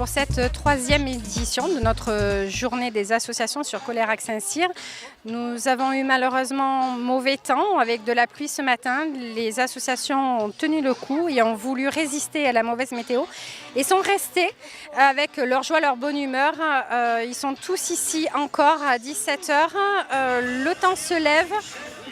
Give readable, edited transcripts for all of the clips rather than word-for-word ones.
pour cette troisième édition de notre journée des associations sur Colayrac-Saint-Cyr. Nous avons eu malheureusement mauvais temps avec de la pluie ce matin. Les associations ont tenu le coup et ont voulu résister à la mauvaise météo et sont restés avec leur joie, leur bonne humeur. Ils sont tous ici encore à 17h. Le temps se lève.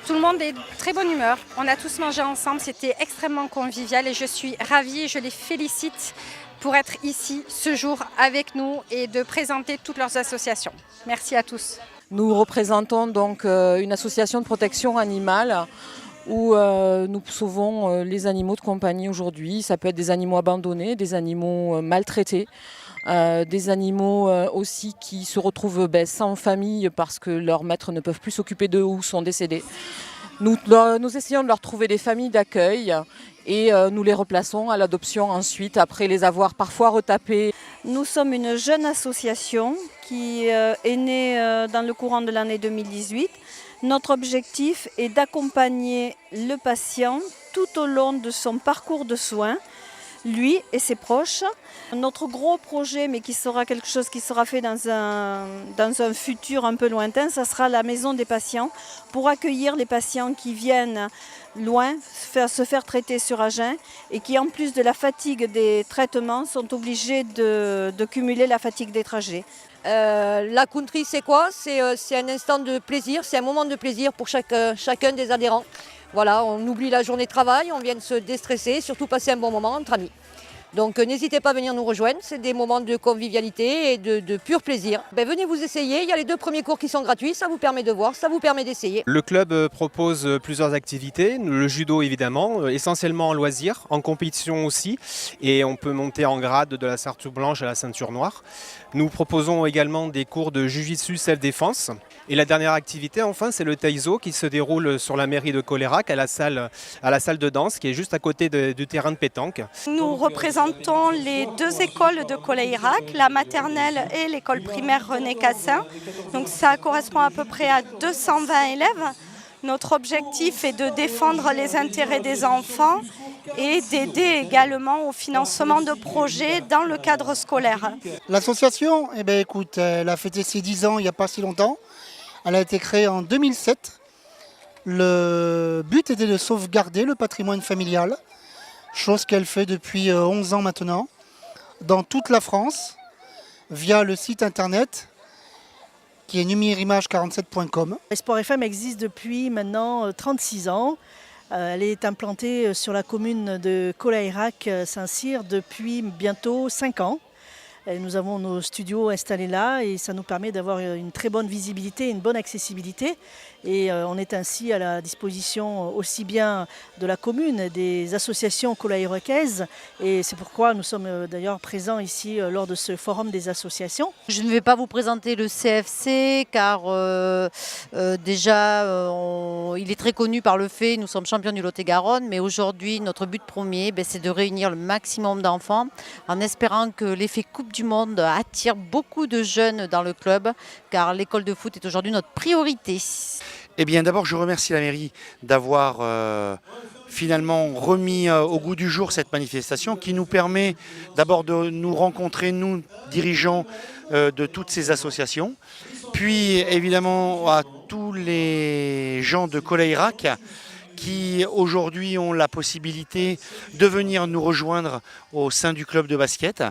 Tout le monde est de très bonne humeur. On a tous mangé ensemble, c'était extrêmement convivial et je suis ravie et je les félicite pour être ici ce jour avec nous et de présenter toutes leurs associations. Merci à tous. Nous représentons donc une association de protection animale où nous sauvons les animaux de compagnie aujourd'hui. Ça peut être des animaux abandonnés, des animaux maltraités. Des animaux aussi qui se retrouvent sans famille parce que leurs maîtres ne peuvent plus s'occuper d'eux ou sont décédés. Nous essayons de leur trouver des familles d'accueil et nous les replaçons à l'adoption ensuite après les avoir parfois retapés. Nous sommes une jeune association qui est née dans le courant de l'année 2018. Notre objectif est d'accompagner le patient tout au long de son parcours de soins, lui et ses proches. Notre gros projet, mais qui sera quelque chose qui sera fait dans un futur un peu lointain, ça sera la maison des patients pour accueillir les patients qui viennent loin se faire traiter sur Agen et qui en plus de la fatigue des traitements sont obligés de cumuler la fatigue des trajets. La country, c'est quoi? C'est un instant de plaisir, c'est un moment de plaisir pour chacun des adhérents. Voilà, on oublie la journée de travail, on vient de se déstresser, surtout passer un bon moment entre amis. Donc n'hésitez pas à venir nous rejoindre, c'est des moments de convivialité et de pur plaisir. Venez vous essayer, il y a les 2 premiers cours qui sont gratuits, ça vous permet de voir, ça vous permet d'essayer. Le club propose plusieurs activités, le judo évidemment, essentiellement en loisir, en compétition aussi, et on peut monter en grade de la ceinture blanche à la ceinture noire. Nous proposons également des cours de Jiu-Jitsu self-défense. Et la dernière activité, enfin, c'est le Taizo qui se déroule sur la mairie de Colayrac à la salle de danse qui est juste à côté du terrain de pétanque. Nous représentons les 2 écoles de Colayrac, la maternelle et l'école primaire René Cassin. Donc ça correspond à peu près à 220 élèves. Notre objectif est de défendre les intérêts des enfants et d'aider également au financement de projets dans le cadre scolaire. L'association, écoute, elle a fêté ses 10 ans il n'y a pas si longtemps. Elle a été créée en 2007. Le but était de sauvegarder le patrimoine familial, chose qu'elle fait depuis 11 ans maintenant, dans toute la France, via le site internet qui est numirimage47.com. Sport FM existe depuis maintenant 36 ans. Elle est implantée sur la commune de Colayrac-Saint-Cyr depuis bientôt 5 ans. Nous avons nos studios installés là et ça nous permet d'avoir une très bonne visibilité, une bonne accessibilité. Et on est ainsi à la disposition aussi bien de la commune, des associations colayraquaises. Et c'est pourquoi nous sommes d'ailleurs présents ici lors de ce forum des associations. Je ne vais pas vous présenter le CFC car déjà il est très connu par le fait nous sommes champions du Lot-et-Garonne. Mais aujourd'hui notre but premier c'est de réunir le maximum d'enfants en espérant que l'effet Coupe du Monde attire beaucoup de jeunes dans le club car l'école de foot est aujourd'hui notre priorité. Eh bien d'abord je remercie la mairie d'avoir finalement remis au goût du jour cette manifestation qui nous permet d'abord de nous rencontrer, nous dirigeants de toutes ces associations, puis évidemment à tous les gens de Colayrac qui aujourd'hui ont la possibilité de venir nous rejoindre au sein du club de basket.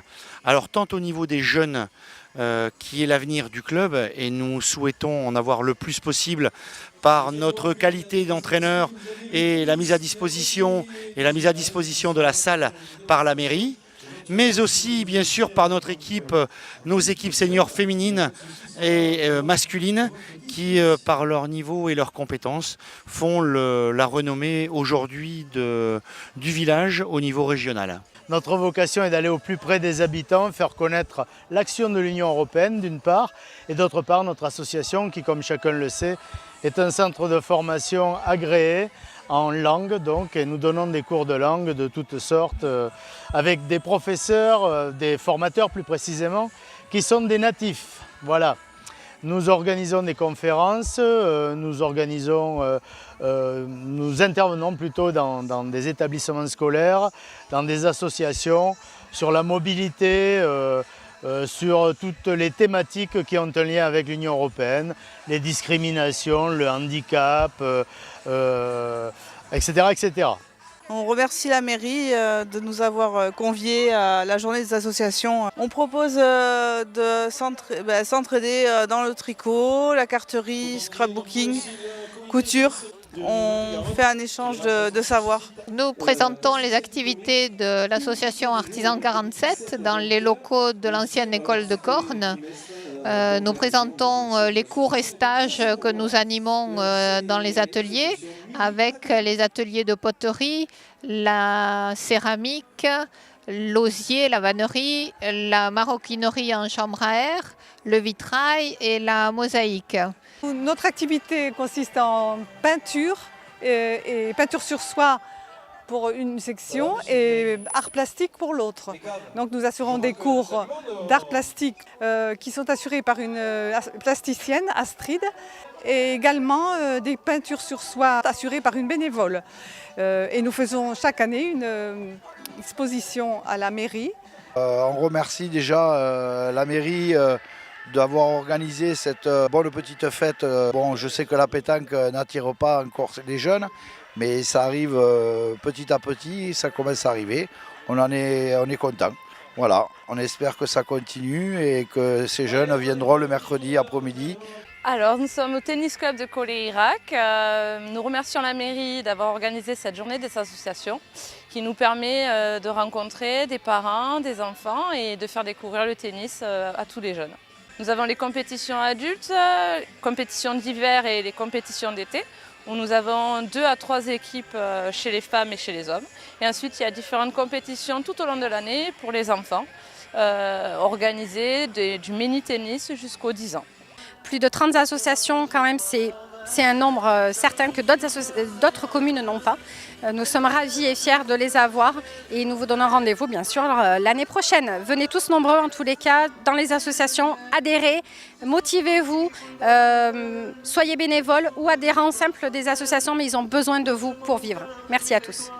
Alors tant au niveau des jeunes qui est l'avenir du club et nous souhaitons en avoir le plus possible par notre qualité d'entraîneur et la mise à disposition de la salle par la mairie, mais aussi bien sûr par notre équipe, nos équipes seniors féminines et masculines qui par leur niveau et leurs compétences font la renommée aujourd'hui du village au niveau régional. Notre vocation est d'aller au plus près des habitants, faire connaître l'action de l'Union européenne d'une part, et d'autre part notre association qui, comme chacun le sait, est un centre de formation agréé en langue, donc, et nous donnons des cours de langue de toutes sortes avec des professeurs, des formateurs plus précisément, qui sont des natifs. Voilà. Nous organisons des conférences, nous intervenons plutôt dans des établissements scolaires, dans des associations, sur la mobilité sur toutes les thématiques qui ont un lien avec l'Union européenne, les discriminations, le handicap, etc., etc. On remercie la mairie de nous avoir conviés à la journée des associations. On propose de s'entraider dans le tricot, la carterie, scrapbooking, couture. On fait un échange de savoir. Nous présentons les activités de l'association Artisan 47 dans les locaux de l'ancienne école de Corne. Nous présentons les cours et stages que nous animons dans les ateliers, avec les ateliers de poterie, la céramique, l'osier, la vannerie, la maroquinerie en chambre à air, le vitrail et la mosaïque. Notre activité consiste en peinture et peinture sur soie pour une section et art plastique pour l'autre. Donc nous assurons des cours d'art plastique qui sont assurés par une plasticienne, Astrid, et également des peintures sur soie assurées par une bénévole. Et nous faisons chaque année une exposition à la mairie. On remercie déjà la mairie d'avoir organisé cette bonne petite fête. Bon, je sais que la pétanque n'attire pas encore les jeunes, mais ça arrive petit à petit, ça commence à arriver. On est content. Voilà, on espère que ça continue et que ces jeunes viendront le mercredi après-midi. Alors, nous sommes au Tennis Club de Colley-Irac. Nous remercions la mairie d'avoir organisé cette journée des associations qui nous permet de rencontrer des parents, des enfants et de faire découvrir le tennis à tous les jeunes. Nous avons les compétitions adultes, compétitions d'hiver et les compétitions d'été, où nous avons 2 à 3 équipes chez les femmes et chez les hommes. Et ensuite, il y a différentes compétitions tout au long de l'année pour les enfants, organisées du mini-tennis jusqu'aux 10 ans. Plus de 30 associations, quand même, c'est un nombre certain que d'autres communes n'ont pas. Nous sommes ravis et fiers de les avoir et nous vous donnons rendez-vous bien sûr l'année prochaine. Venez tous nombreux en tous les cas dans les associations, adhérez, motivez-vous, soyez bénévoles ou adhérents simples des associations, mais ils ont besoin de vous pour vivre. Merci à tous.